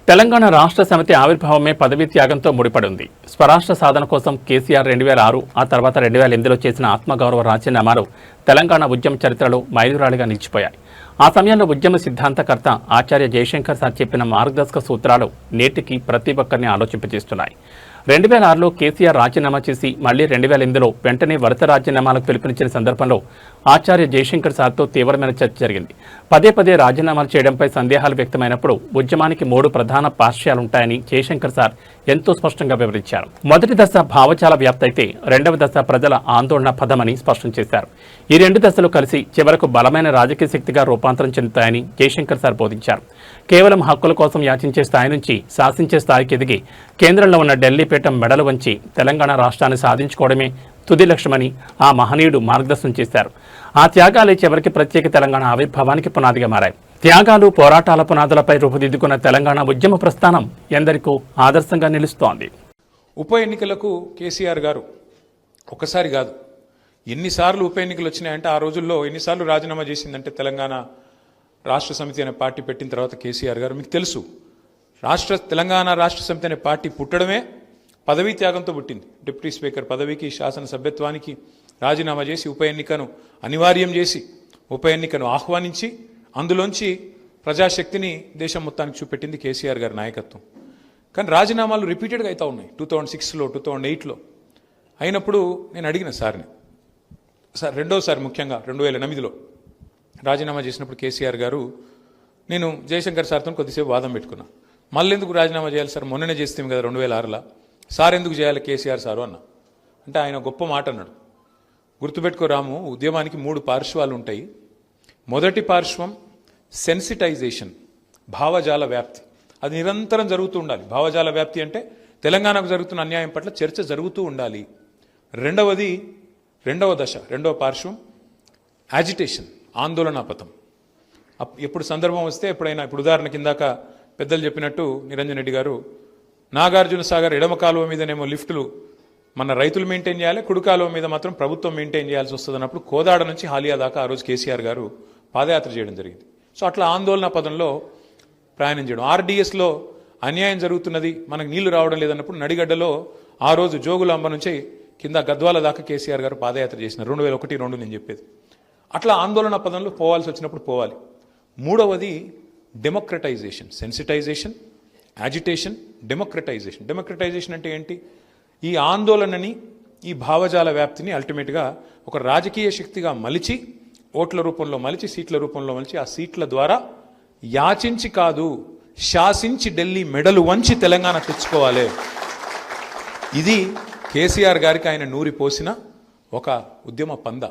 తెలంగాణ రాష్ట్ర సమితి ఆవిర్భావమే పదవీ త్యాగంతో ముడిపడి ఉంది. స్వరాష్ట్ర సాధన కోసం కేసీఆర్ 2006 ఆ తర్వాత 2008లో చేసిన ఆత్మగౌరవ రాజీనామాలు తెలంగాణ ఉద్యమ చరిత్రలో మైలురాళ్లుగా నిలిచిపోయాయి. ఆ సమయంలో ఉద్యమ సిద్ధాంతకర్త ఆచార్య జయశంకర్ సార్ చెప్పిన మార్గదర్శక సూత్రాలు నేటికి ప్రతి ఒక్కరిని ఆలోచింపజేస్తున్నాయి. 2006లో కేసీఆర్ రాజీనామా చేసి మళ్లీ 2008లో వెంటనే వరుస రాజీనామాలకు పిలుపునిచ్చిన సందర్భంలో ఆచార్య జయశంకర్ సార్తో తీవ్రమైన చర్చ జరిగింది. పదే పదే రాజీనామాలు చేయడంపై సందేహాలు వ్యక్తమైనప్పుడు ఉద్యమానికి 3 ప్రధాన పార్శ్యాలుంటాయని జయశంకర్ సార్ ఎంతో స్పష్టంగా వివరించారు. మొదటి దశ భావజాల వ్యాప్తి అయితే రెండవ దశ ప్రజల ఆందోళన పదమని స్పష్టం చేశారు. ఈ 2 దశలు కలిసి చివరకు బలమైన రాజకీయ శక్తిగా రూపాంతరం చెందుతాయని జయశంకర్ సార్ బోధించారు. కేవలం హక్కుల కోసం యాచించే స్థాయి నుంచి శాసించే స్థాయికి ఎదిగి కేంద్రంలో ఉన్న ఢిల్లీ పీఠం మెడలు వంచి తెలంగాణ రాష్ట్రాన్ని సాధించుకోవడమే తుది లక్ష్యమని ఆ మహనీయుడు మార్గదర్శనం చేశారు. ఆ త్యాగాలే చివరికి ప్రత్యేక తెలంగాణ ఆవిర్భావానికి పునాదిగా మారాయి. త్యాగాలు, పోరాటాల పునాదులపై రూపుదిద్దుకున్న తెలంగాణ ఉద్యమ ప్రస్థానం ఎందరికో ఆదర్శంగా నిలుస్తోంది. ఉప ఎన్నికలకు కేసీఆర్ గారు ఒకసారి కాదు ఎన్నిసార్లు ఉప ఎన్నికలు వచ్చినాయంటే, ఆ రోజుల్లో ఎన్నిసార్లు రాజీనామా చేసిందంటే తెలంగాణ రాష్ట్ర సమితి అనే పార్టీ పెట్టిన తర్వాత కేసీఆర్ గారు, మీకు తెలుసు, తెలంగాణ రాష్ట్ర సమితి అనే పార్టీ పుట్టడమే పదవీ త్యాగంతో పుట్టింది. డిప్యూటీ స్పీకర్ పదవికి, శాసనసభ్యత్వానికి రాజీనామా చేసి ఉప ఎన్నికను అనివార్యం చేసి ఉప ఎన్నికను ఆహ్వానించి అందులోంచి ప్రజాశక్తిని దేశం మొత్తానికి చూపెట్టింది కేసీఆర్ గారి నాయకత్వం. కానీ రాజీనామాలు రిపీటెడ్గా అవుతూ ఉన్నాయి. 2006లో, 2008లో అయినప్పుడు నేను అడిగిన సార్ని, సార్ రెండోసారి ముఖ్యంగా 2008లో రాజీనామా చేసినప్పుడు కేసీఆర్ గారు, నేను జయశంకర్ సార్తో కొద్దిసేపు వాదం పెట్టుకున్నా. మళ్ళీ ఎందుకు రాజీనామా చేయాలి సార్, మొన్ననే చేస్తాం కదా 2006లో, సార్ ఎందుకు చేయాలి కేసీఆర్ సారు అన్న. అంటే ఆయన గొప్ప మాట అన్నాడు, గుర్తుపెట్టుకో రాము, ఉద్యమానికి 3 పార్శ్వాలు ఉంటాయి. మొదటి పార్శ్వం సెన్సిటైజేషన్, భావజాల వ్యాప్తి. అది నిరంతరం జరుగుతూ ఉండాలి. భావజాల వ్యాప్తి అంటే తెలంగాణకు జరుగుతున్న అన్యాయం పట్ల చర్చ జరుగుతూ ఉండాలి. రెండవ దశ, రెండవ పార్శ్వం యాజిటేషన్, ఆందోళనా పథం. ఎప్పుడు సందర్భం వస్తే ఎప్పుడైనా, ఇప్పుడు ఉదాహరణ కిందాక పెద్దలు చెప్పినట్టు నిరంజన్ రెడ్డి గారు, నాగార్జున సాగర్ ఎడమ కాలువ మీదనేమో లిఫ్టులు మన రైతులు మెయింటైన్ చేయాలి, కుడి కాలువ మీద మాత్రం ప్రభుత్వం మెయింటైన్ చేయాల్సి వస్తుంది అన్నప్పుడు కోదాడ నుంచి హాలియా దాకా ఆ రోజు కేసీఆర్ గారు పాదయాత్ర చేయడం జరిగింది. సో అట్లా ఆందోళన పదంలో ప్రయాణం చేయడం. ఆర్డీఎస్లో అన్యాయం జరుగుతున్నది, మనకు నీళ్లు రావడం లేదన్నప్పుడు నడిగడ్డలో ఆ రోజు జోగులాంబ నుంచి కింద గద్వాల దాకా కేసీఆర్ గారు పాదయాత్ర చేసినారు. 2001-2 నేను చెప్పేది. అట్లా ఆందోళన పదంలో పోవాల్సి వచ్చినప్పుడు పోవాలి. మూడవది democratization, sensitization, agitation, democratization. Democratization అంటే ఏంటి? ఈ ఆందోళనని, ఈ భావజాల వ్యాప్తిని అల్టిమేట్గా ఒక రాజకీయ శక్తిగా మలిచి, ఓట్ల రూపంలో మలిచి, సీట్ల రూపంలో మలిచి, ఆ సీట్ల ద్వారా యాచించి కాదు శాసించి ఢిల్లీ మెడలు వంచి తెలంగాణ తెచ్చుకోవాలి. ఇది కేసీఆర్ గారికి ఆయన నూరి పోసిన ఒక ఉద్యమ పంద.